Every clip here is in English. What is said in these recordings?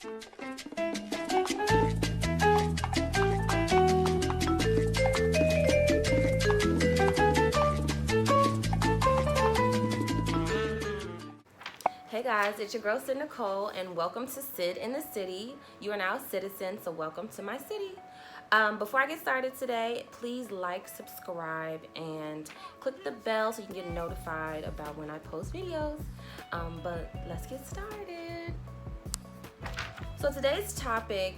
Hey guys, it's your girl Sid Nicole, and welcome to Sid in the City. You are now a citizen, so welcome to my city. Before I get started today, please like, subscribe, and click the bell so you can get notified about when I post videos. But let's get started. So today's topic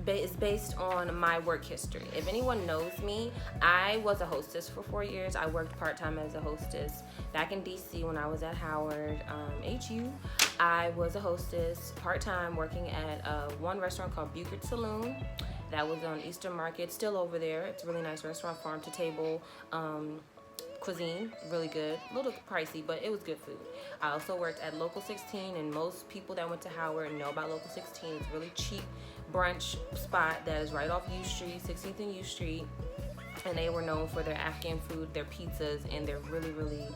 is based on my work history. If anyone knows me, I was a hostess for 4 years. I worked part-time as a hostess back in DC when I was at Howard HU. I was a hostess part-time working at one restaurant called Buford Saloon that was on Eastern Market, still over there. It's a really nice restaurant, farm to table cuisine, really good. A little pricey, but it was good food. I also worked at Local 16, and most people that went to Howard know about Local 16. It's really cheap brunch spot that is right off U Street, 16th and U Street, and they were known for their Afghan food, their pizzas, and their really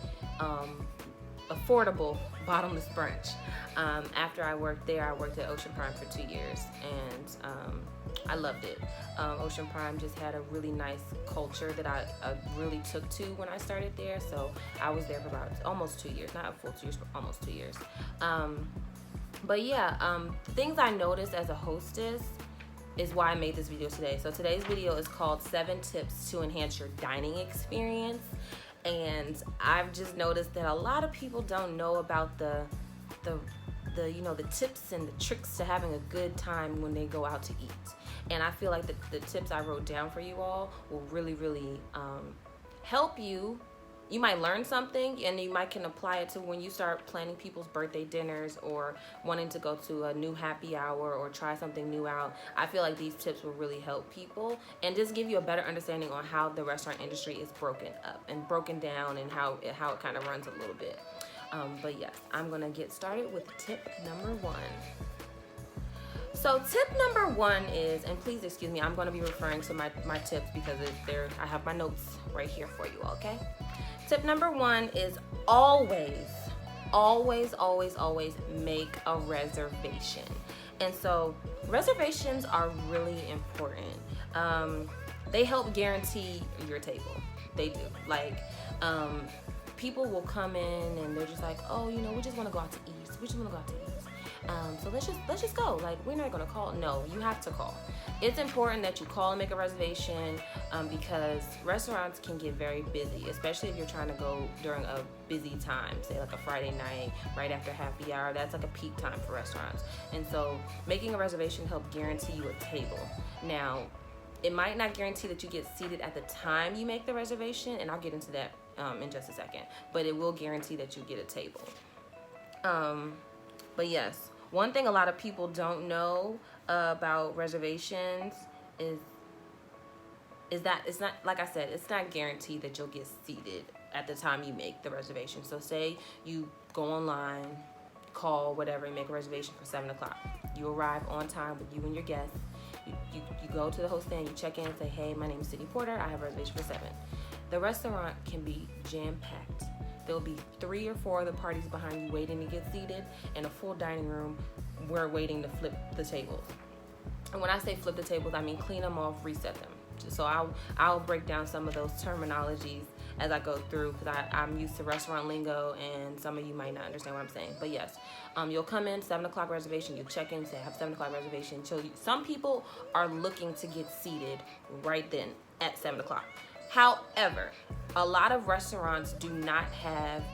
affordable bottomless brunch. After I worked there, I worked at Ocean Prime for 2 years, and I loved it. Ocean Prime just had a really nice culture that I really took to when I started there, so I was there for about almost 2 years, not a full 2 years, but almost 2 years. But yeah, things I noticed as a hostess is why I made this video today. So today's video is called 7 Tips to Enhance Your Dining Experience. And I've just noticed that a lot of people don't know about the tips and the tricks to having a good time when they go out to eat. And I feel like the tips I wrote down for you all will really help you. You might learn something, and you might can apply it to when you start planning people's birthday dinners or wanting to go to a new happy hour or try something new out. I feel like these tips will really help people and just give you a better understanding on how the restaurant industry is broken up and broken down and how it kind of runs a little bit. But yes, I'm gonna get started with tip number 1. So tip number 1 is, and please excuse me, I'm gonna be referring to my tips because I have my notes right here for you, okay? Tip number 1 is always make a reservation. And so reservations are really important. They help guarantee your table. They do. Like, people will come in and they're just like, oh, we just want to go out to eat. So let's just go. Like, we're not gonna call. No, you have to call. It's important that you call and make a reservation because restaurants can get very busy, especially if you're trying to go during a busy time, say like a Friday night, right after happy hour. That's like a peak time for restaurants. And so making a reservation helps guarantee you a table. Now, it might not guarantee that you get seated at the time you make the reservation, and I'll get into that in just a second, but it will guarantee that you get a table. But yes, one thing a lot of people don't know about reservations is that it's not, like I said, it's not guaranteed that you'll get seated at the time you make the reservation. So say you go online, call, whatever, and make a reservation for 7 o'clock. You arrive on time with you and your guests. You go to the host stand, you check in and say, hey, my name is Sydney Porter, I have a reservation for 7. The restaurant can be jam-packed. There'll be 3 or 4 other parties behind you waiting to get seated, and a full dining room. We're waiting to flip the tables. And when I say flip the tables, I mean clean them off, reset them. So I'll break down some of those terminologies as I go through because I'm used to restaurant lingo, and some of you might not understand what I'm saying. But yes, you'll come in, 7 o'clock reservation, you check in, say I have 7 o'clock reservation. So some people are looking to get seated right then at 7 o'clock. However, a lot of restaurants do not have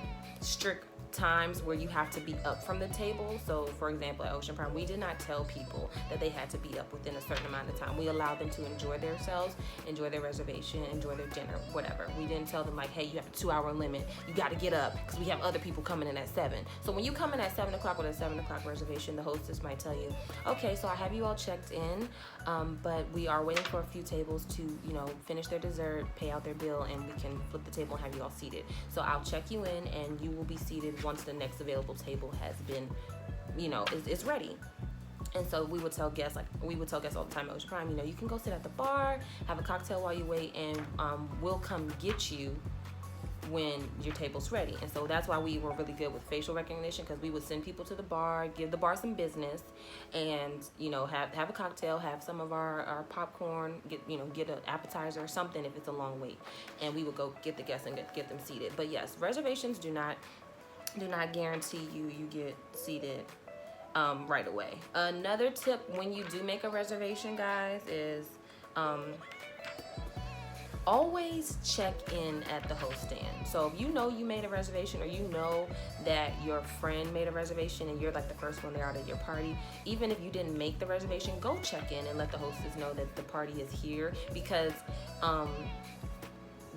strict times where you have to be up from the table. So for example, at Ocean Prime, we did not tell people that they had to be up within a certain amount of time. We allowed them to enjoy themselves, enjoy their reservation, enjoy their dinner, whatever. We didn't tell them like, hey, you have a 2-hour limit, you got to get up because we have other people coming in at 7. So when you come in at 7 o'clock with a 7 o'clock reservation, the hostess might tell you, okay, so I have you all checked in, but we are waiting for a few tables to, finish their dessert, pay out their bill, and we can flip the table and have you all seated. So I'll check you in and you will be seated once the next available table has been, is ready. And so we would tell guests all the time at Ocean Prime, you can go sit at the bar, have a cocktail while you wait, and we'll come get you when your table's ready. And so that's why we were really good with facial recognition, because we would send people to the bar, give the bar some business, and have a cocktail, have some of our popcorn, get an appetizer or something if it's a long wait, and we would go get the guests and get them seated. But yes, reservations do not guarantee you get seated right away. Another tip when you do make a reservation, guys, is always check in at the host stand. So if you know you made a reservation, or you know that your friend made a reservation and you're like the first one there out at your party, even if you didn't make the reservation, go check in and let the hostess know that the party is here, because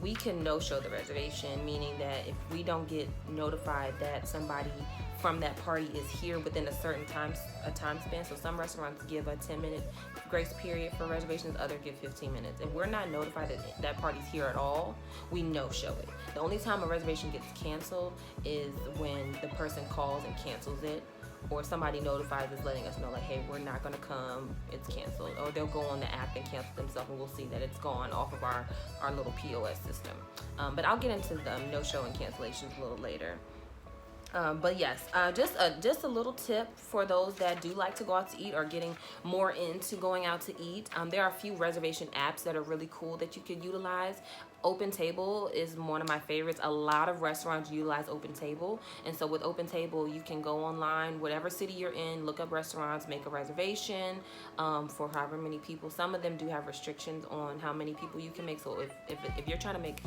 we can no-show the reservation, meaning that if we don't get notified that somebody from that party is here within a certain time span. So some restaurants give a 10-minute grace period for reservations, others give 15 minutes. If we're not notified that that party's here at all, we no-show it. The only time a reservation gets canceled is when the person calls and cancels it, or somebody notifies us letting us know, like, hey, we're not gonna come, it's canceled. Or they'll go on the app and cancel themselves, and we'll see that it's gone off of our little POS system. But I'll get into the no-show and cancellations a little later. But yes, just a little tip for those that do like to go out to eat or getting more into going out to eat. There are a few reservation apps that are really cool that you could utilize. Open Table is one of my favorites. A lot of restaurants utilize Open Table, and so with Open Table, you can go online, whatever city you're in, look up restaurants, make a reservation for however many people. Some of them do have restrictions on how many people you can make. So if you're trying to make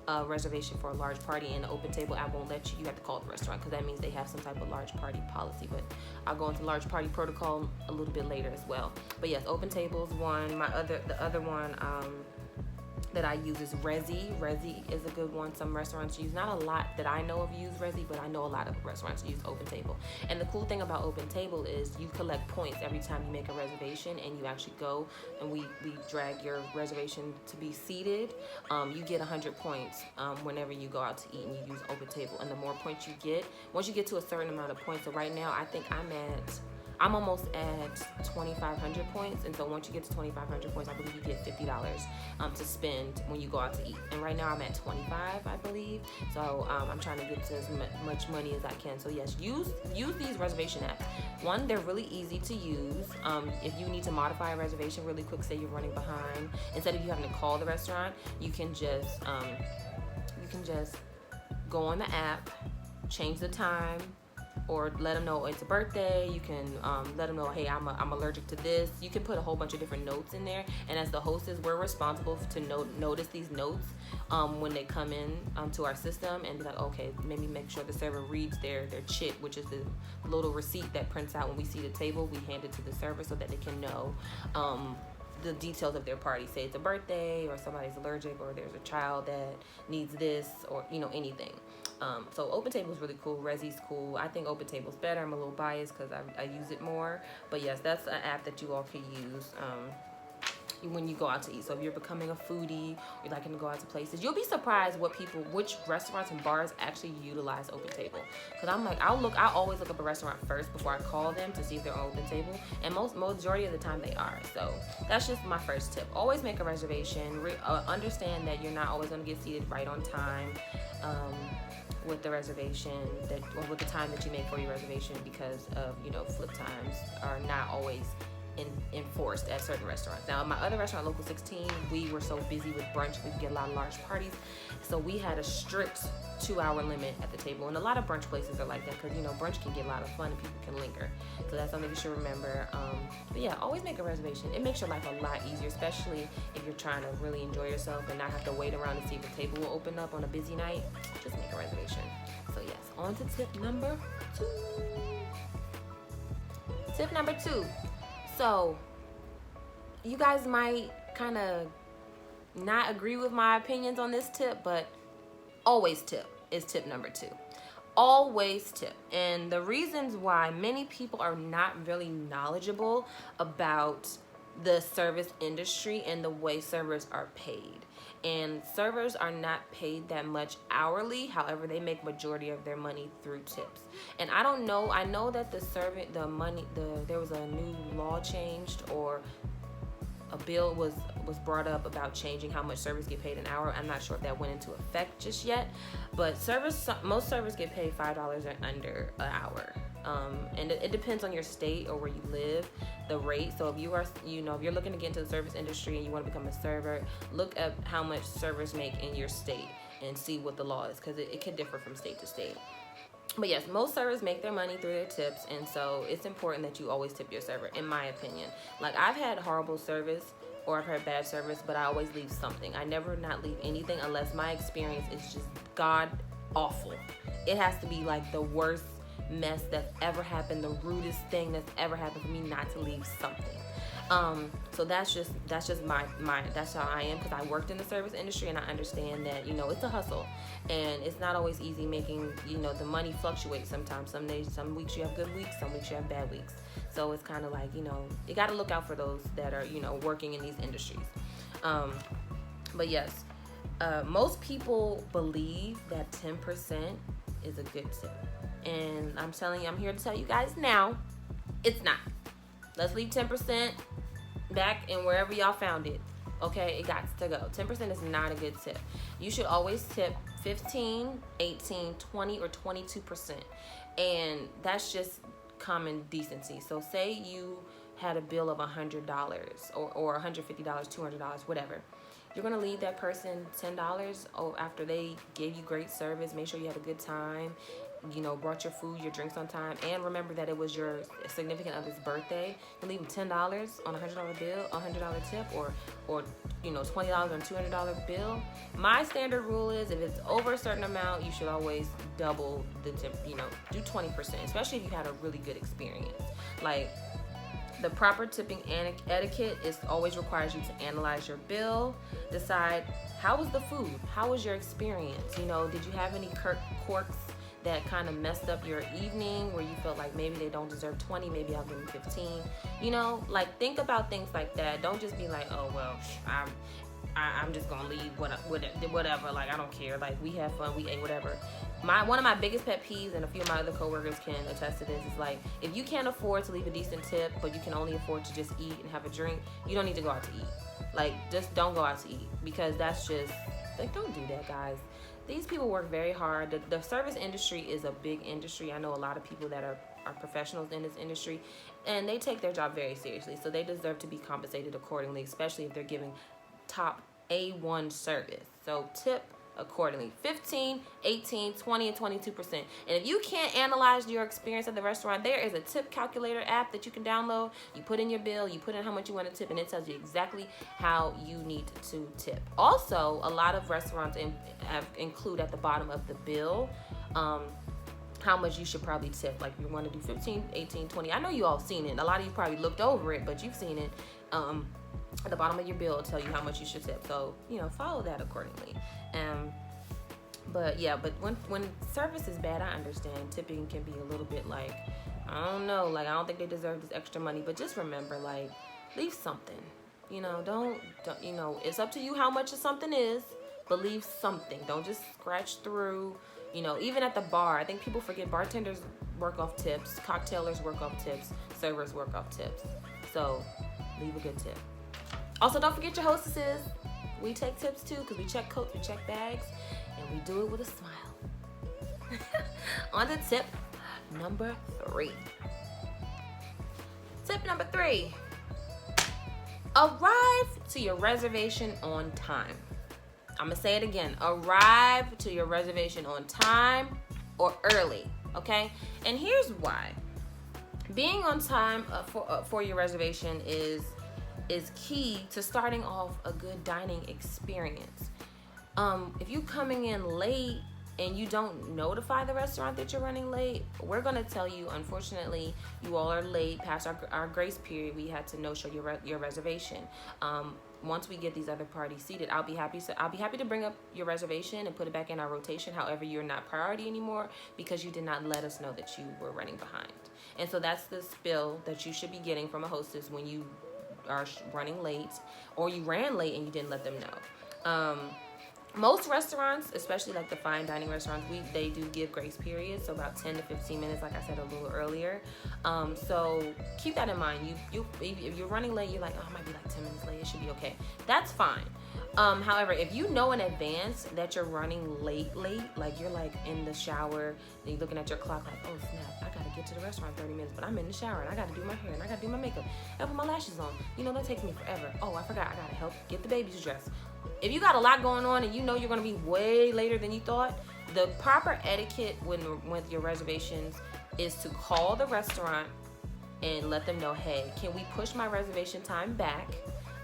a reservation for a large party and the Open Table app won't let you, you have to call the restaurant, because that means they have some type of large party policy. But I'll go into large party protocol a little bit later as well. But yes, Open Table is one. The other one that I use is Resy. Resy is a good one. Some restaurants use, not a lot that I know of use Resy, but I know a lot of restaurants use Open Table. And the cool thing about Open Table is you collect points every time you make a reservation, and you actually go and we drag your reservation to be seated. You get 100 points whenever you go out to eat and you use Open Table. And the more points you get, once you get to a certain amount of points, so right now I think I'm almost at 2,500 points, and so once you get to 2,500 points, I believe you get $50 to spend when you go out to eat. And right now I'm at 25, I believe. So I'm trying to get to as much money as I can. So yes, use these reservation apps. One, they're really easy to use. If you need to modify a reservation really quick, say you're running behind, instead of you having to call the restaurant, you can just go on the app, change the time, or let them know it's a birthday. You can let them know, hey, I'm allergic to this. You can put a whole bunch of different notes in there, and as the hostess, we're responsible to notice these notes when they come in to our system, and be like, okay, maybe make sure the server reads their chit, which is the little receipt that prints out when we see the table. We hand it to the server so that they can know the details of their party. Say it's a birthday, or somebody's allergic, or there's a child that needs this, or anything. So Open Table is really cool. Resy's cool. I think Open Table's better. I'm a little biased because I use it more. But yes, that's an app that you all can use when you go out to eat. So if you're becoming a foodie, you're liking to go out to places, you'll be surprised which restaurants and bars actually utilize Open Table. Because I'm like, I'll always look up a restaurant first before I call them to see if they're on Open Table, and majority of the time they are. So that's just my first tip. Always make a reservation. Understand that you're not always going to get seated right on time with the reservation or with the time that you make for your reservation, because of flip times are not always enforced at certain restaurants. Now, at my other restaurant, Local 16, we were so busy with brunch, we get a lot of large parties, so we had a strict 2-hour limit at the table. And a lot of brunch places are like that, because brunch can get a lot of fun and people can linger. So that's something you should remember. But yeah, always make a reservation. It makes your life a lot easier, especially if you're trying to really enjoy yourself and not have to wait around to see if the table will open up on a busy night. Just make a reservation. So yes, on to tip number 2. Tip number 2. So, you guys might kind of not agree with my opinions on this tip, but always tip is tip number 2. Always tip. And the reasons why many people are not really knowledgeable about the service industry and the way servers are paid. And servers are not paid that much hourly. However, they make majority of their money through tips. And I don't know. I know that there was a new law changed, or a bill was brought up about changing how much servers get paid an hour. I'm not sure if that went into effect just yet, but most servers get paid $5 or under an hour. And it depends on your state or where you live, the rate. So if you are, if you're looking to get into the service industry and you want to become a server, look at how much servers make in your state and see what the law is, because it can differ from state to state. But yes, most servers make their money through their tips, and so it's important that you always tip your server, in my opinion. Like, I've had horrible service or I've had bad service, but I always leave something. I never not leave anything unless my experience is just god awful. It has to be like the worst mess that's ever happened, the rudest thing that's ever happened for me not to leave something. So that's just my that's how I am, because I worked in the service industry and I understand that, it's a hustle and it's not always easy making, the money fluctuates sometimes. Some days, some weeks you have good weeks, some weeks you have bad weeks. So it's kind of like, you got to look out for those that are, working in these industries. But yes, most people believe that 10% is a good tip. And I'm here to tell you guys now, it's not. Let's leave 10% back in wherever y'all found it. Okay, it got to go. 10% is not a good tip. You should always tip 15, 18, 20, or 22%. And that's just common decency. So say you had a bill of $100 or $150, $200, whatever. You're going to leave that person $10 after they gave you great service, make sure you had a good time, brought your food, your drinks on time, and remember that it was your significant other's birthday. You leave them $10 on a $100 bill, a $100 tip, or $20 on a $200 bill. My standard rule is if it's over a certain amount, you should always double the tip. Do 20%, especially if you had a really good experience. Like, the proper tipping etiquette always requires you to analyze your bill, decide how was the food, how was your experience, did you have any quirks that kind of messed up your evening where you felt like maybe they don't deserve 20, maybe I'll give them 15. Like, think about things like that. Don't just be like, oh well, I'm just gonna leave whatever. Like, I don't care. Like, we have fun, we ate whatever. One of my biggest pet peeves, and a few of my other coworkers can attest to this, is like, if you can't afford to leave a decent tip, but you can only afford to just eat and have a drink, you don't need to go out to eat. Like, just don't go out to eat, because that's just, like, don't do that, guys. These people work very hard. The service industry is a big industry. I know a lot of people that are professionals in this industry, and they take their job very seriously. So they deserve to be compensated accordingly, especially if they're giving top A1 service. So tip accordingly. 15, 18, 20, and 22%. And if you can't analyze your experience at the restaurant, there is a tip calculator app that you can download. You put in your bill, you put in how much you want to tip, and it tells you exactly how you need to tip. Also, a lot of restaurants include at the bottom of the bill how much you should probably tip. Like, you want to do 15, 18, 20. I know you all seen it. A lot of you probably looked over it, but you've seen it. At the bottom of your bill, will tell you how much you should tip. So, follow that accordingly. But when service is bad, I understand tipping can be a little bit like, I don't know, like, I don't think they deserve this extra money. But just remember, like, leave something. Don't it's up to you how much something is, but leave something. Don't just scratch through. Even at the bar, I think people forget bartenders work off tips, cocktailers work off tips, servers work off tips. So leave a good tip. Also, don't forget your hostesses. We take tips too, because we check coats, we check bags, and we do it with a smile. On to tip number 3. Tip number 3. Arrive to your reservation on time. I'm going to say it again. Arrive to your reservation on time or early, okay? And here's why. Being on time for your reservation is key to starting off a good dining experience. If you're coming in late and you don't notify the restaurant that you're running late, we're going to tell you, unfortunately, you all are late past our grace period. We had to no-show your reservation. Once we get these other parties seated, I'll be happy to bring up your reservation and put it back in our rotation. However, you're not priority anymore because you did not let us know that you were running behind. And so that's the spill that you should be getting from a hostess when you are running late, or you ran late and you didn't let them know. Most restaurants, especially like the fine dining restaurants, they do give grace periods, so about 10 to 15 minutes, like I said a little earlier. So keep that in mind. If you're running late, you're like, oh, I might be like 10 minutes late, it should be okay. That's fine. However, if you know in advance that you're running late, like you're like in the shower and you're looking at your clock like, oh snap, I gotta get to the restaurant in 30 minutes, but I'm in the shower and I gotta do my hair and I gotta do my makeup and put my lashes on. You know, that takes me forever. Oh, I forgot, I gotta help get the babies dressed. If you got a lot going on and you know you're gonna be way later than you thought, the proper etiquette with your reservations is to call the restaurant and let them know, hey, can we push my reservation time back?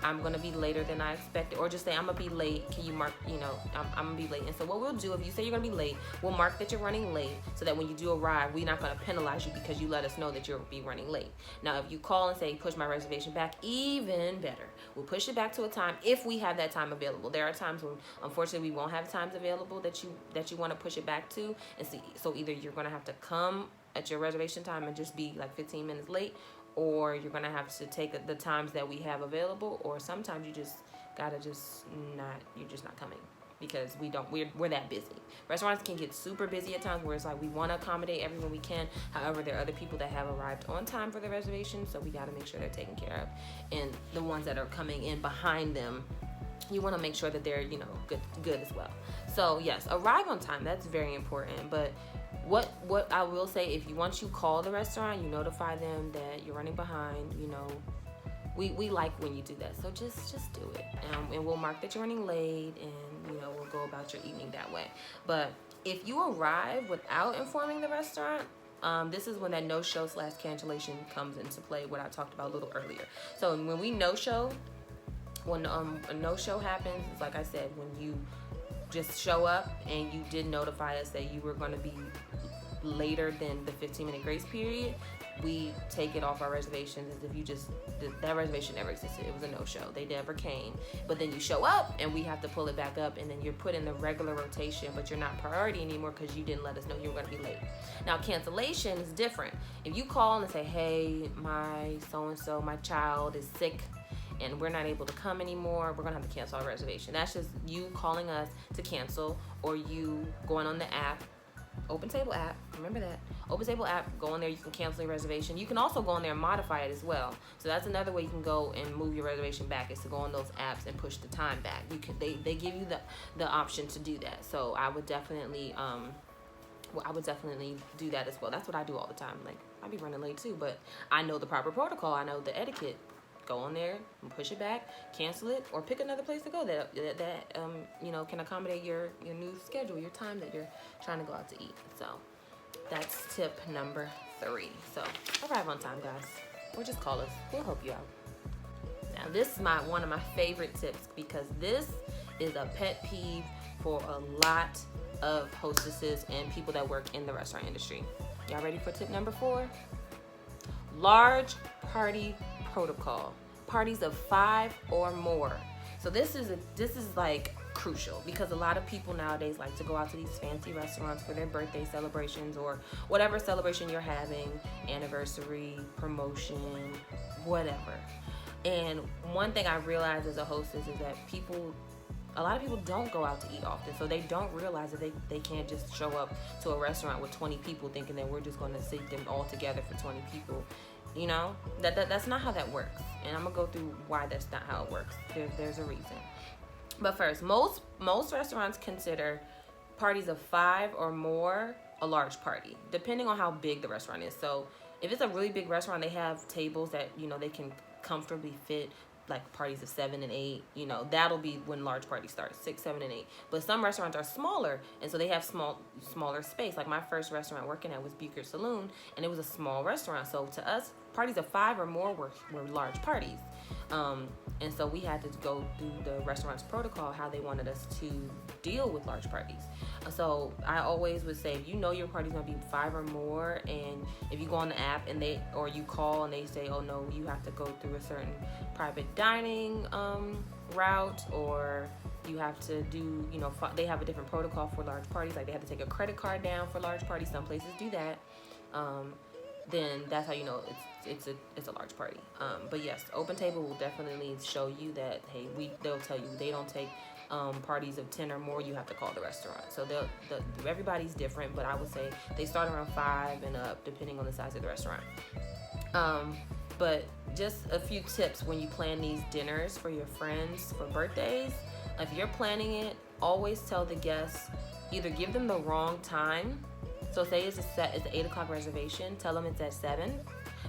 I'm gonna be later than I expected, or just say I'm gonna be late. Can you mark, I'm gonna be late. And so what we'll do, if you say you're gonna be late, we'll mark that you're running late so that when you do arrive, we're not gonna penalize you because you let us know that you'll be running late. Now, if you call and say push my reservation back, even better. We'll push it back to a time if we have that time available. There are times when, unfortunately, we won't have times available that you want to push it back to, and see. So either you're gonna have to come at your reservation time and just be like 15 minutes late, or you're gonna have to take the times that we have available, or sometimes you just gotta you're just not coming because we're that busy. Restaurants can get super busy at times where it's like we want to accommodate everyone we can. However, there are other people that have arrived on time for the reservation, so we gotta make sure they're taken care of. And the ones that are coming in behind them, you want to make sure that they're good as well. So yes, arrive on time. That's very important. But what I will say, once you call the restaurant, you notify them that you're running behind. We like when you do that. So just do it, and we'll mark that you're running late, and we'll go about your evening that way. But if you arrive without informing the restaurant, this is when that no-show / cancellation comes into play, what I talked about a little earlier. So when we no-show, when a no-show happens, it's like I said, when you just show up and you did notify us that you were going to be later than the 15-minute grace period, we take it off our reservations as if that reservation never existed. It was a no-show. They never came. But then you show up and we have to pull it back up, and then you're put in the regular rotation, but you're not priority anymore because you didn't let us know you were going to be late. Now, cancellation is different. If you call and say, hey, my so-and-so, my child is sick, and we're not able to come anymore, we're gonna have to cancel our reservation. That's just you calling us to cancel, or you going on the app, Open Table app, remember that. Open Table app, go on there, you can cancel your reservation. You can also go on there and modify it as well. So that's another way you can go and move your reservation back, is to go on those apps and push the time back. They give you the option to do that. So I would definitely do that as well. That's what I do all the time. Like, I be running late too, but I know the proper protocol. I know the etiquette. Go on there and push it back, cancel it, or pick another place to go that can accommodate your new schedule, your time that you're trying to go out to eat. So that's tip number 3. So arrive on time, guys, or just call us. We'll help you out. Now, this is one of my favorite tips, because this is a pet peeve for a lot of hostesses and people that work in the restaurant industry. Y'all ready for tip number 4? Large party protocol. Parties of 5 or more. So this is like crucial, because a lot of people nowadays like to go out to these fancy restaurants for their birthday celebrations or whatever celebration you're having, anniversary, promotion, whatever. And one thing I realized as a hostess is that a lot of people don't go out to eat often, so they don't realize that they can't just show up to a restaurant with 20 people thinking that we're just going to sit them all together for 20 people. That's not how that works, and I'm gonna go through why that's not how it works. There's a reason. But first, most restaurants consider parties of 5 or more a large party, depending on how big the restaurant is. So if it's a really big restaurant, they have tables that they can comfortably fit like parties of 7 and 8. That'll be when large parties start, 6, 7, and 8. But some restaurants are smaller, and so they have smaller space. Like my first restaurant working at was Bucher Saloon, and it was a small restaurant. So to us, parties of 5 or more were large parties. And so we had to go through the restaurant's protocol, how they wanted us to deal with large parties. So I always would say, if you know your party's gonna be 5 or more, and if you go on the app and you call and they say, oh no, you have to go through a certain private dining route, or you have to do, they have a different protocol for large parties, like they have to take a credit card down for large parties. Some places do that. Then that's how you know it's a large party. But yes, Open Table will definitely show you that, hey, they'll tell you they don't take parties of 10 or more, you have to call the restaurant. So everybody's different, but I would say they start around 5 and up, depending on the size of the restaurant. But just a few tips when you plan these dinners for your friends for birthdays. If you're planning it, always tell the guests, either give them the wrong time. So say it's an 8 o'clock reservation, tell them it's at 7,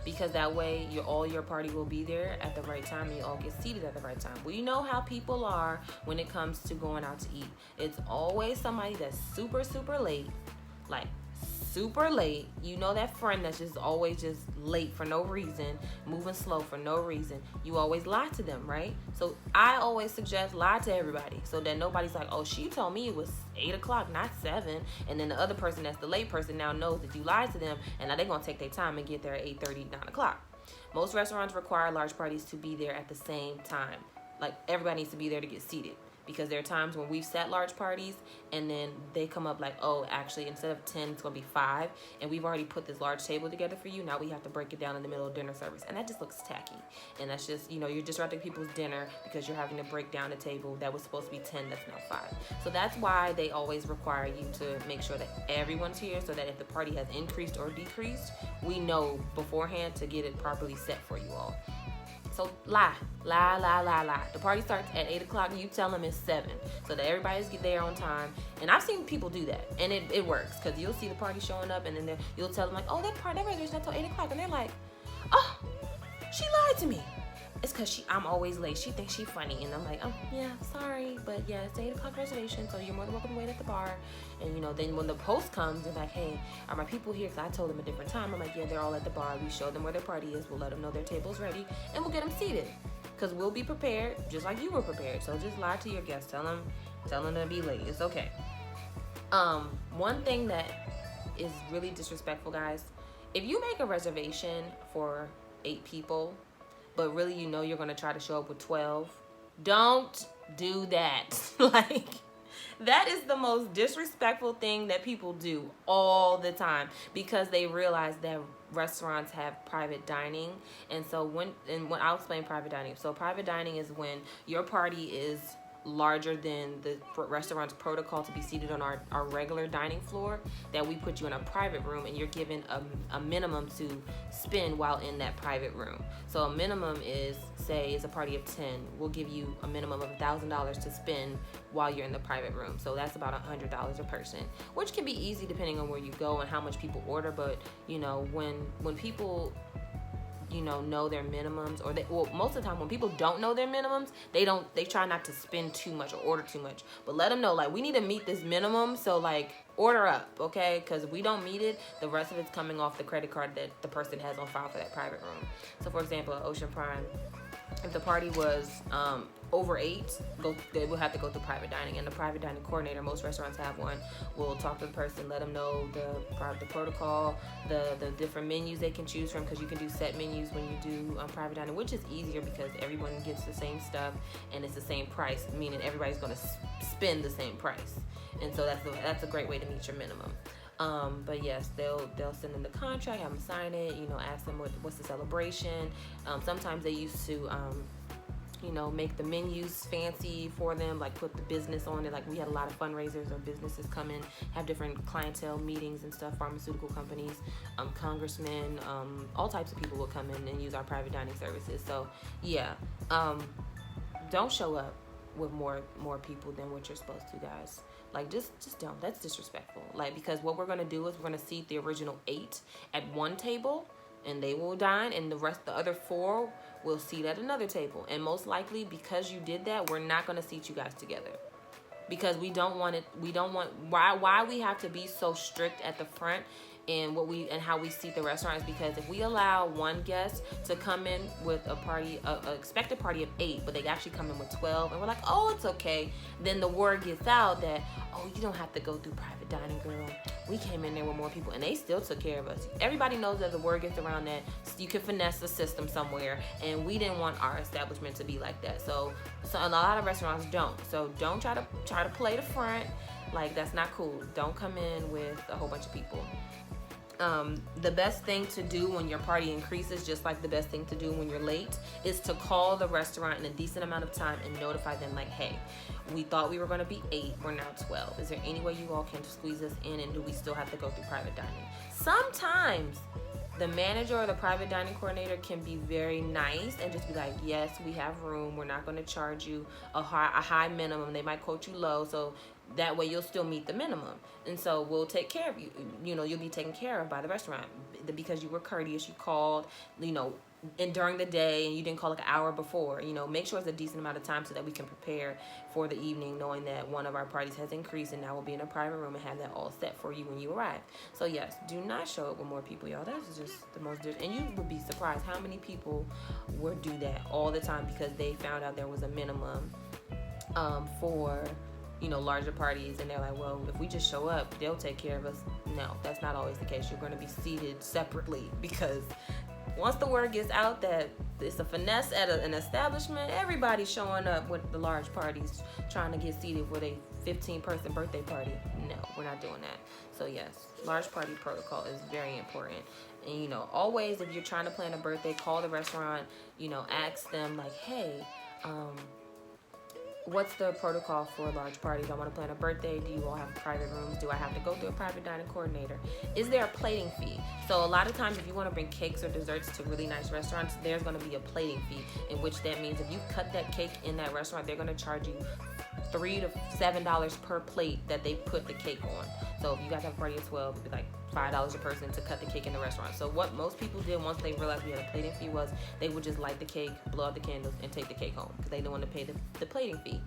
because that way all your party will be there at the right time and you all get seated at the right time. We know how people are when it comes to going out to eat. It's always somebody that's super, super late, like super late. You know that friend that's just always just late for no reason, moving slow for no reason. You always lie to them, right? So I always suggest lie to everybody so that nobody's like, oh, she told me it was 8 o'clock, not 7. And then the other person that's the late person now knows that you lied to them, and now they're going to take their time and get there at 8:30, 9 o'clock. Most restaurants require large parties to be there at the same time. Like, everybody needs to be there to get seated. Because there are times when we've set large parties and then they come up like, oh, actually, instead of 10, it's going to be 5. And we've already put this large table together for you. Now we have to break it down in the middle of dinner service. And that just looks tacky. And that's just, you're disrupting people's dinner because you're having to break down a table that was supposed to be 10 that's now 5. So that's why they always require you to make sure that everyone's here so that if the party has increased or decreased, we know beforehand to get it properly set for you all. So lie. The party starts at 8 o'clock and you tell them it's 7 so that everybody's there on time. And I've seen people do that and it works, because you'll see the party showing up and then you'll tell them like, oh, that reservation's not till 8 o'clock. And they're like, oh, she lied to me. It's because I'm always late. She thinks she's funny. And I'm like, oh, yeah, sorry. But yeah, it's 8 o'clock reservation, so you're more than welcome to wait at the bar. And, then when the post comes, they're like, hey, are my people here? Because I told them a different time. I'm like, yeah, they're all at the bar. We show them where their party is. We'll let them know their table's ready. And we'll get them seated. Because we'll be prepared, just like you were prepared. So just lie to your guests. Tell them to be late. It's okay. One thing that is really disrespectful, guys, if you make a reservation for 8 people, but really you're going to try to show up with 12, don't do that. Like, that is the most disrespectful thing that people do all the time, because they realize that restaurants have private dining. And so when I'll explain private dining. So private dining is when your party is larger than the restaurant's protocol to be seated on our regular dining floor, that we put you in a private room and you're given a minimum to spend while in that private room. So a minimum is, say it's a party of 10, we'll give you a minimum of $1,000 to spend while you're in the private room. So that's about $100 a person, which can be easy depending on where you go and how much people order. But when people know their minimums, or most of the time when people don't know their minimums, they try not to spend too much or order too much. But let them know, like, we need to meet this minimum, so like order up, okay? Because if we don't meet it, the rest of it's coming off the credit card that the person has on file for that private room. So for example, at Ocean Prime, if the party was over 8, they will have to go through private dining, and the private dining coordinator, most restaurants have one, will talk to the person, let them know the protocol, the different menus they can choose from, because you can do set menus when you do private dining, which is easier because everyone gets the same stuff and it's the same price, meaning everybody's going to spend the same price. And so that's a great way to meet your minimum. But yes, they'll send them the contract, have them sign it, ask them what's the celebration. Sometimes they used to make the menus fancy for them, like put the business on it. Like, we had a lot of fundraisers or businesses come in, have different clientele meetings and stuff, pharmaceutical companies, congressmen, all types of people will come in and use our private dining services. So yeah, don't show up with more people than what you're supposed to, guys. Like, just don't. That's disrespectful. Like, because what we're going to do is we're going to seat the original 8 at one table, and they will dine, and the other 4 will seat at another table. And most likely, because you did that, we're not going to seat you guys together. Because we don't want why we have to be so strict at the front and how we seat the restaurant is because if we allow one guest to come in with a expected party of 8, but they actually come in with 12, and we're like, oh, it's okay, then the word gets out that, oh, you don't have to go through private dining, girl. We came in there with more people, and they still took care of us. Everybody knows that the word gets around that you can finesse the system somewhere, and we didn't want our establishment to be like that. So a lot of restaurants don't. So don't try to play the front. Like, that's not cool. Don't come in with a whole bunch of people. The best thing to do when your party increases, just like the best thing to do when you're late, is to call the restaurant in a decent amount of time and notify them like, hey, we thought we were going to be 8, we're now 12. Is there any way you all can squeeze us in, and do we still have to go through private dining? Sometimes the manager or the private dining coordinator can be very nice and just be like, yes, we have room, we're not going to charge you a high minimum. They might quote you low, so that way you'll still meet the minimum, and so we'll take care of you. You'll be taken care of by the restaurant because you were courteous. You called, and during the day, and you didn't call like an hour before. Make sure it's a decent amount of time so that we can prepare for the evening, knowing that one of our parties has increased and now we'll be in a private room and have that all set for you when you arrive. So yes, do not show up with more people, y'all. That's just the most, and you would be surprised how many people would do that all the time because they found out there was a minimum for larger parties, and they're like, well, if we just show up, they'll take care of us. No, that's not always the case. You're going to be seated separately, because once the word gets out that it's a finesse at an establishment, everybody's showing up with the large parties trying to get seated with a 15-person birthday party. No, we're not doing that. So yes, large party protocol is very important. And always, if you're trying to plan a birthday, call the restaurant, ask them like, hey, what's the protocol for large parties? I want to plan a birthday. Do you all have private rooms? Do I have to go through a private dining coordinator? Is there a plating fee? So a lot of times if you want to bring cakes or desserts to really nice restaurants, there's going to be a plating fee, in which that means if you cut that cake in that restaurant, they're going to charge you $3 to $7 per plate that they put the cake on. So if you guys have a party of 12, it'd be like $5 a person to cut the cake in the restaurant. So what most people did once they realized we had a plating fee was they would just light the cake, blow out the candles, and take the cake home because they don't want to pay the plating fee.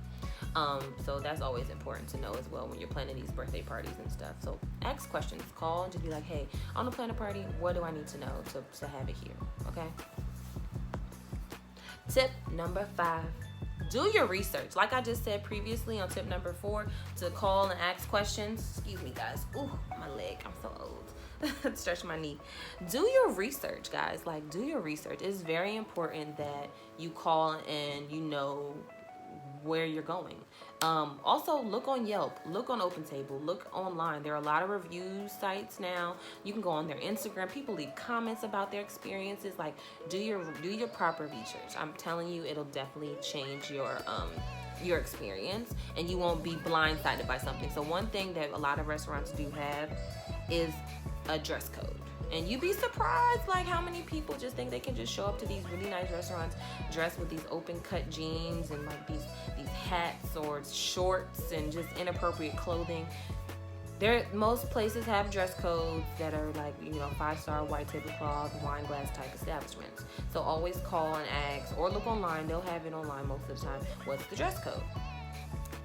So that's always important to know as well when you're planning these birthday parties and stuff. So ask questions, call, and just be like, hey, I want to plan a party. What do I need to know to have it here? Okay. Tip number 5. Do your research. Like I just said previously on tip number 4, to call and ask questions. Excuse me, guys. Ooh, my leg. I'm so old. Stretch my knee. Do your research, guys. Do your research. It's very important that you call and where you're going. Also, look on Yelp, look on OpenTable, look online. There are a lot of review sites now. You can go on their Instagram. People leave comments about their experiences. Do your proper research. I'm telling you, it'll definitely change your experience, and you won't be blindsided by something. So one thing that a lot of restaurants do have is a dress code. And you'd be surprised how many people just think they can just show up to these really nice restaurants dressed with these open cut jeans and these hats or shorts and just inappropriate clothing. Most places have dress codes that are 5-star white tablecloth, wine glass type establishments. So always call and ask, or look online. They'll have it online most of the time. What's the dress code?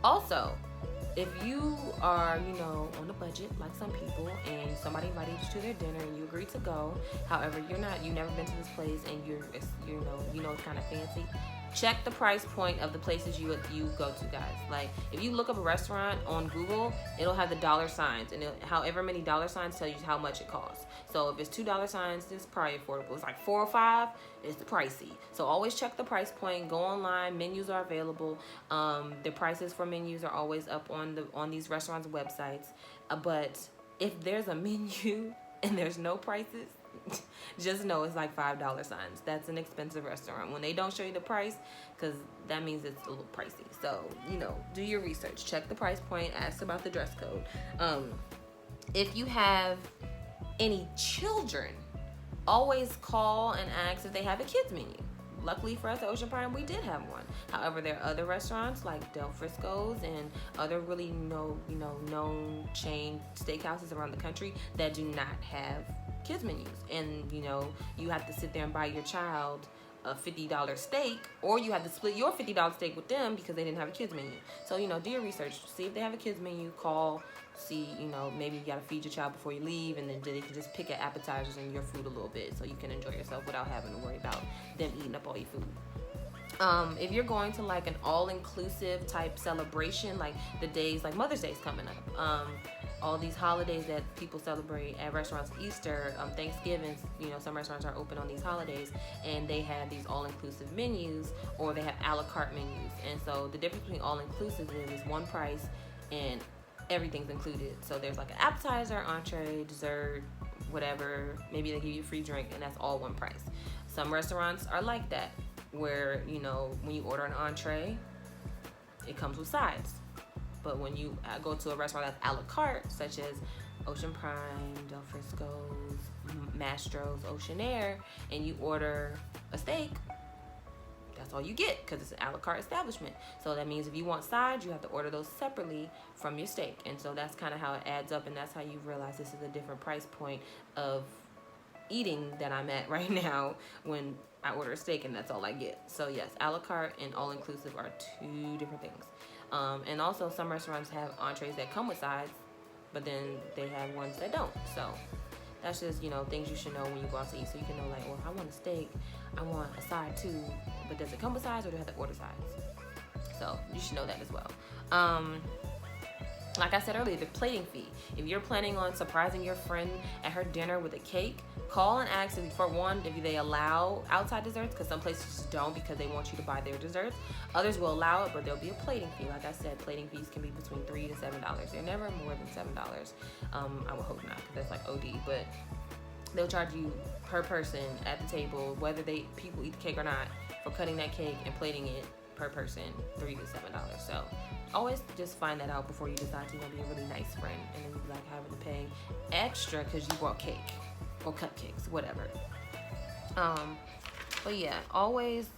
Also, if you are, on a budget like some people, and somebody invited you to their dinner and you agreed to go, however, you've never been to this place and it's kind of fancy, check the price point of the places you go to, guys. If you look up a restaurant on Google, it'll have the dollar signs, and however many dollar signs tell you how much it costs. So if it's $2 signs, it's probably affordable. It's $4 or $5, it's pricey. So always check the price point. Go online. Menus are available. The prices for menus are always up on these restaurants' websites. But if there's a menu and there's no prices, just know it's $5 signs. That's an expensive restaurant when they don't show you the price, because that means it's a little pricey. So do your research, check the price point, ask about the dress code. If you have any children, always call and ask if they have a kids menu. Luckily for us at Ocean Prime, we did have one. However, there are other restaurants like Del Frisco's and other really known chain steakhouses around the country that do not have kids menus, and you have to sit there and buy your child a $50 steak, or you have to split your $50 steak with them because they didn't have a kids menu. So do your research, see if they have a kids menu, call, see maybe you gotta feed your child before you leave, and then they can just pick at appetizers and your food a little bit so you can enjoy yourself without having to worry about them eating up all your food. If you're going to an all-inclusive type celebration, the days Mother's Day's coming up, all these holidays that people celebrate at restaurants, Easter, Thanksgiving, some restaurants are open on these holidays, and they have these all-inclusive menus, or they have a la carte menus. And so the difference between all-inclusive is one price and everything's included. So there's an appetizer, entree, dessert, whatever. Maybe they give you a free drink, and that's all one price. Some restaurants are like that, where, you know, when you order an entree, it comes with sides. But when you go to a restaurant that's a la carte, such as Ocean Prime, Del Frisco's, Mastro's, Ocean Air, and you order a steak, that's all you get, because it's an a la carte establishment. So that means if you want sides, you have to order those separately from your steak. And so that's kind of how it adds up, and that's how you realize this is a different price point of eating that I'm at right now when I order a steak and that's all I get. So yes, a la carte and all inclusive are two different things. And also some restaurants have entrees that come with sides, but then they have ones that don't. So that's just, you know, things you should know when you go out to eat, so you can know, like, well, if I want a steak, I want a side too, but does it come with sides, or do I have to order sides? So you should know that as well. Like I said earlier, the plating fee. If you're planning on surprising your friend at her dinner with a cake, call and ask if, for one, if they allow outside desserts, because some places just don't, because they want you to buy their desserts. Others will allow it, but there'll be a plating fee. Like I said, plating fees can be between $3 to $7. They're never more than $7. I would hope not, because that's like OD, but they'll charge you per person at the table, whether people eat the cake or not, for cutting that cake and plating it per person, $3 to $7. So always just find that out before you decide to, you know, be a really nice friend, and then you like having to pay extra because you bought cake or cupcakes, whatever. But yeah, always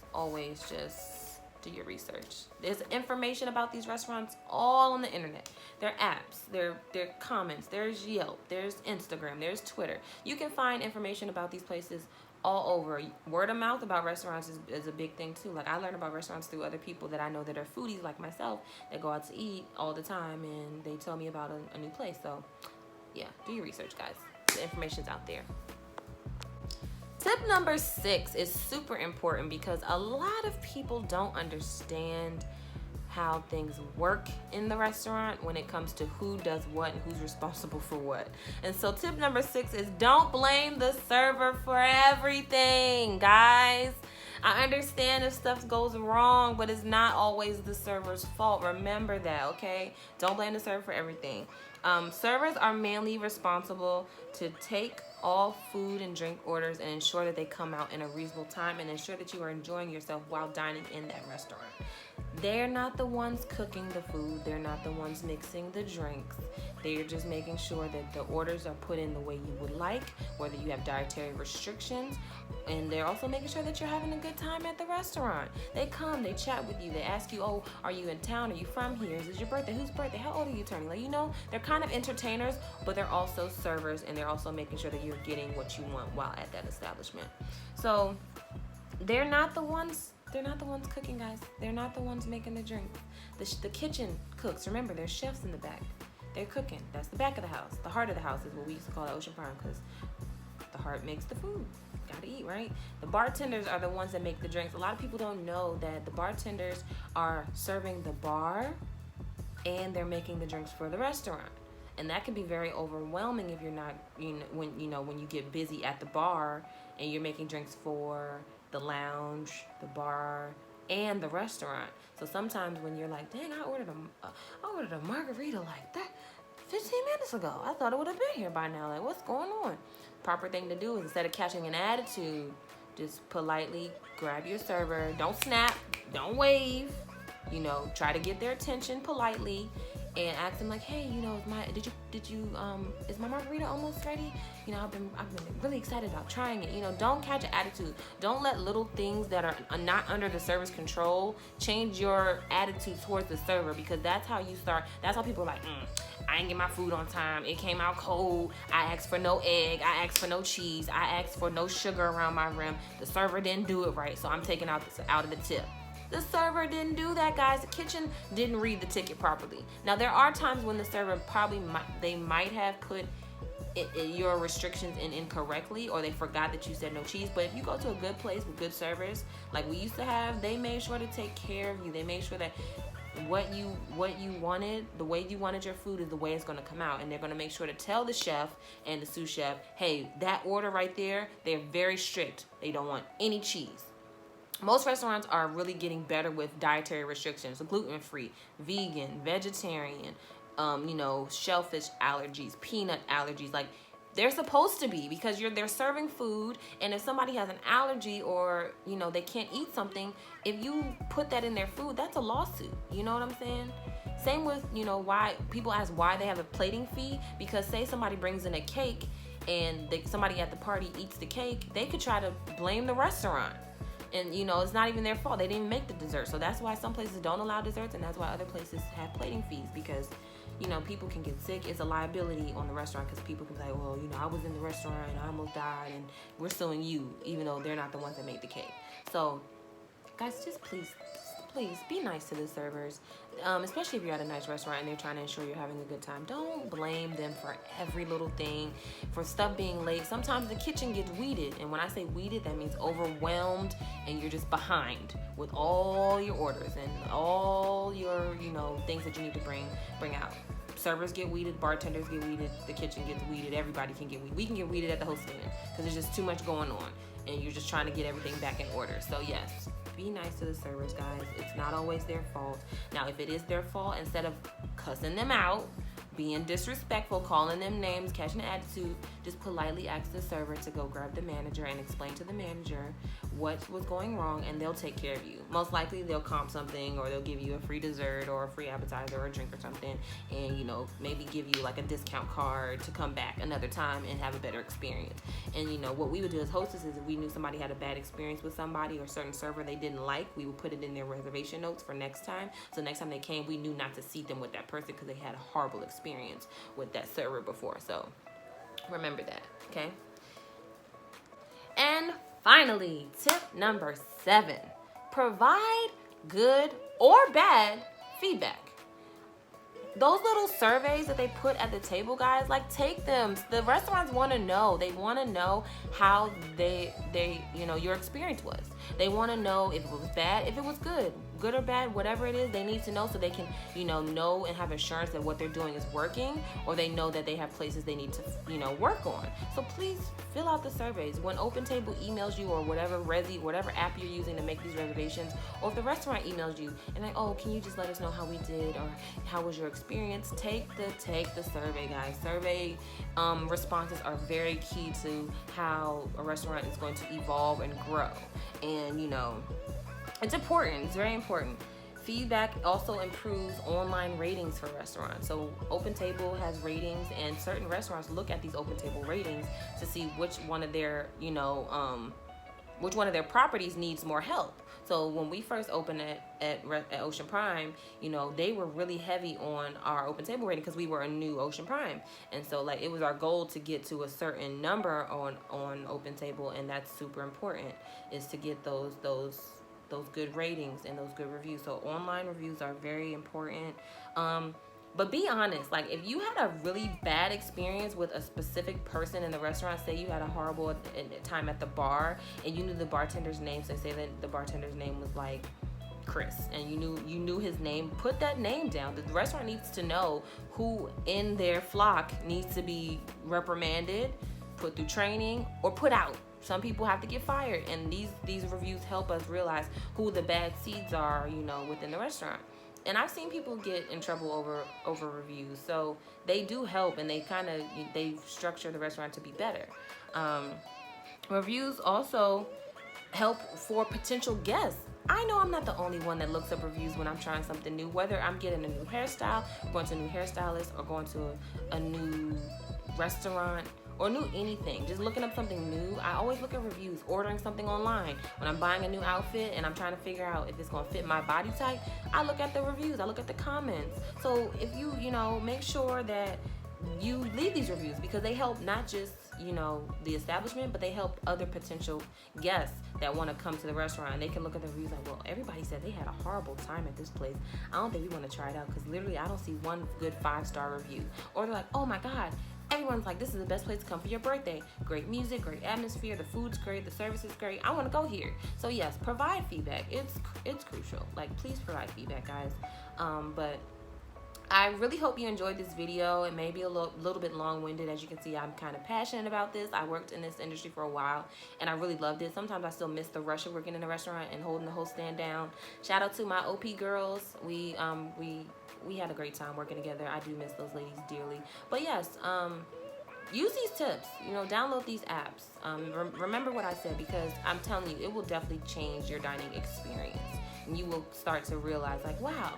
just do your research. There's information about these restaurants all on the internet. Their apps, their comments, there's Yelp, there's Instagram, there's Twitter. You can find information about these places all over. Word of mouth about restaurants is a big thing too. Like, I learn about restaurants through other people that I know that are foodies like myself, that go out to eat all the time, and they tell me about a new place. So yeah, do your research, guys. The information's out there. Tip number 6 is super important, because a lot of people don't understand how things work in the restaurant when it comes to who does what and who's responsible for what. And so tip number 6 is don't blame the server for everything, guys. I understand if stuff goes wrong, but it's not always the server's fault. Remember that, okay? Don't blame the server for everything. Servers are mainly responsible to take all food and drink orders and ensure that they come out in a reasonable time, and ensure that you are enjoying yourself while dining in that restaurant. They're not the ones cooking the food. They're not the ones mixing the drinks. They're just making sure that the orders are put in the way you would like, whether you have dietary restrictions. And they're also making sure that you're having a good time at the restaurant. They come, they chat with you, they ask you, oh, are you in town? Are you from here? Is this your birthday? Whose birthday? How old are you turning? Like, you know, they're kind of entertainers, but they're also servers, and they're also making sure that you're getting what you want while at that establishment. So they're not the ones cooking, guys. They're not the ones making the drinks. The kitchen cooks. Remember, there's chefs in the back. They're cooking. That's the back of the house. The heart of the house is what we used to call Ocean Prime, because the heart makes the food. Gotta eat, right? The bartenders are the ones that make the drinks. A lot of people don't know that the bartenders are serving the bar, and they're making the drinks for the restaurant. And that can be very overwhelming if you're not, when you get busy at the bar and you're making drinks for the lounge, the bar, and the restaurant. So sometimes when you're like, dang, I ordered a margarita like that 15 minutes ago. I thought it would have been here by now. Like, what's going on? Proper thing to do is, instead of catching an attitude, just politely grab your server. Don't snap. Don't wave. Try to get their attention politely, and ask them like, hey, is my margarita almost ready? I've been really excited about trying it. Don't catch an attitude. Don't let little things that are not under the server's control change your attitude towards the server, because that's how you start. That's how people are like, I didn't get my food on time. It came out cold. I asked for no egg. I asked for no cheese. I asked for no sugar around my rim. The server didn't do it right, so I'm taking out of the tip. The server didn't do that, guys. The kitchen didn't read the ticket properly. Now, there are times when the server might have put your restrictions in incorrectly, or they forgot that you said no cheese. But if you go to a good place with good servers, like we used to have, they made sure to take care of you. They made sure that what you wanted, the way you wanted your food, is the way it's going to come out. And they're going to make sure to tell the chef and the sous chef, hey, that order right there, they're very strict. They don't want any cheese. Most restaurants are really getting better with dietary restrictions: gluten-free, vegan, vegetarian, shellfish allergies, peanut allergies. Like, They're supposed to be, because they're serving food, and if somebody has an allergy or they can't eat something, if you put that in their food, that's a lawsuit. You know what I'm saying? Same with why people ask why they have a plating fee, because say somebody brings in a cake and somebody at the party eats the cake, they could try to blame the restaurant. And it's not even their fault. They didn't make the dessert. So that's why some places don't allow desserts, and that's why other places have plating fees, because people can get sick. It's a liability on the restaurant, because people can be like, well, I was in the restaurant and I almost died, and we're suing you, even though they're not the ones that made the cake. So guys, just please be nice to the servers, especially if you're at a nice restaurant and they're trying to ensure you're having a good time. Don't blame them for every little thing, for stuff being late. Sometimes the kitchen gets weeded, and when I say weeded, that means overwhelmed, and you're just behind with all your orders and all your things that you need to bring out. Servers get weeded, bartenders get weeded, the kitchen gets weeded, everybody can get weeded. We can get weeded at the host stand because there's just too much going on, and you're just trying to get everything back in order. So yes, be nice to the servers, guys. It's not always their fault. Now, if it is their fault, instead of cussing them out, being disrespectful, calling them names, catching an attitude, just politely ask the server to go grab the manager and explain to the manager what was going wrong, and they'll take care of you. Most likely they'll comp something, or they'll give you a free dessert or a free appetizer or a drink or something, and maybe give you like a discount card to come back another time and have a better experience. And what we would do as hostesses, if we knew somebody had a bad experience with somebody or a certain server they didn't like, we would put it in their reservation notes for next time. So next time they came, we knew not to seat them with that person because they had a horrible experience with that server before. So remember that, okay? And finally, tip number 7, provide good or bad feedback. Those little surveys that they put at the table, guys, like, take them. The restaurants want to know. They want to know how your experience was. They want to know if it was bad, if it was good or bad, whatever it is, they need to know so they can, know and have assurance that what they're doing is working, or they know that they have places they need to, work on. So please fill out the surveys. When OpenTable emails you, or whatever Resy, whatever app you're using to make these reservations, or if the restaurant emails you and like, oh, can you just let us know how we did, or how was your experience? Take the survey, guys. Survey responses are very key to how a restaurant is going to evolve and grow. And it's important. It's very important. Feedback also improves online ratings for restaurants. So OpenTable has ratings, and certain restaurants look at these OpenTable ratings to see which one of their properties needs more help. So when we first opened at Ocean Prime, they were really heavy on our OpenTable rating because we were a new Ocean Prime, and so it was our goal to get to a certain number on OpenTable, and that's super important, is to get those good ratings and those good reviews. So online reviews are very important. But be honest, if you had a really bad experience with a specific person in the restaurant, say you had a horrible time at the bar and you knew the bartender's name, so say that the bartender's name was like Chris, and you knew his name, put that name down. The restaurant needs to know who in their flock needs to be reprimanded, put through training, or put out. Some people have to get fired, and these reviews help us realize who the bad seeds are, within the restaurant. And I've seen people get in trouble over reviews, so they do help, and they structure the restaurant to be better. Reviews also help for potential guests. I know I'm not the only one that looks up reviews when I'm trying something new, whether I'm getting a new hairstyle, going to a new hairstylist, or going to a new restaurant, or new anything, just looking up something new. I always look at reviews. Ordering something online, when I'm buying a new outfit and I'm trying to figure out if it's gonna fit my body type, I look at the reviews, I look at the comments. So if you make sure that you leave these reviews, because they help not just the establishment, but they help other potential guests that want to come to the restaurant. And they can look at the reviews like, well, everybody said they had a horrible time at this place. I don't think we want to try it out, because literally I don't see one good 5-star review. Or they're like, oh my god, everyone's like, this is the best place to come for your birthday. Great music, great atmosphere, the food's great, the service is great. I want to go here. So yes, provide feedback. It's crucial. Please provide feedback, guys. But I really hope you enjoyed this video. It may be a little bit long-winded. As you can see, I'm kind of passionate about this. I worked in this industry for a while, and I really loved it. Sometimes I still miss the rush of working in a restaurant and holding the whole stand down. Shout out to my OP girls. We had a great time working together. I do miss those ladies dearly. But yes, use these tips. You know, download these apps. Remember what I said, because I'm telling you, it will definitely change your dining experience. And you will start to realize, like, wow,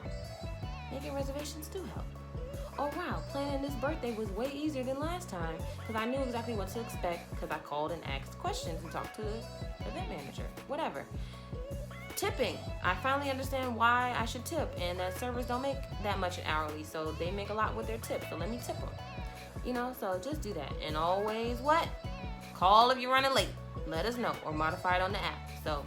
making reservations do help. Oh wow, planning this birthday was way easier than last time, because I knew exactly what to expect, because I called and asked questions and talked to the event manager, whatever. Tipping, I finally understand why I should tip, and that servers don't make that much hourly, so they make a lot with their tips, so let me tip them. You know, so just do that. And always what? Call if you're running late. Let us know, or modify it on the app. So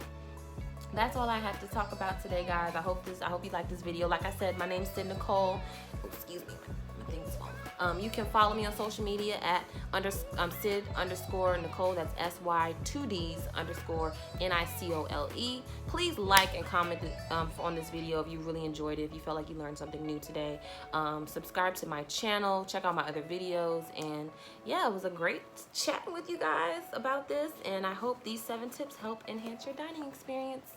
that's all I have to talk about today, guys. I hope you like this video. Like I said, my name's Sid Nicole. Excuse me, my thing's falling. You can follow me on social media at Sid_Nicole. That's SY2Ds_NICOLE. Please like and comment on this video if you really enjoyed it, if you felt like you learned something new today. Subscribe to my channel, check out my other videos, and yeah, it was a great chatting with you guys about this, and I hope these 7 tips help enhance your dining experience.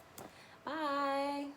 Bye.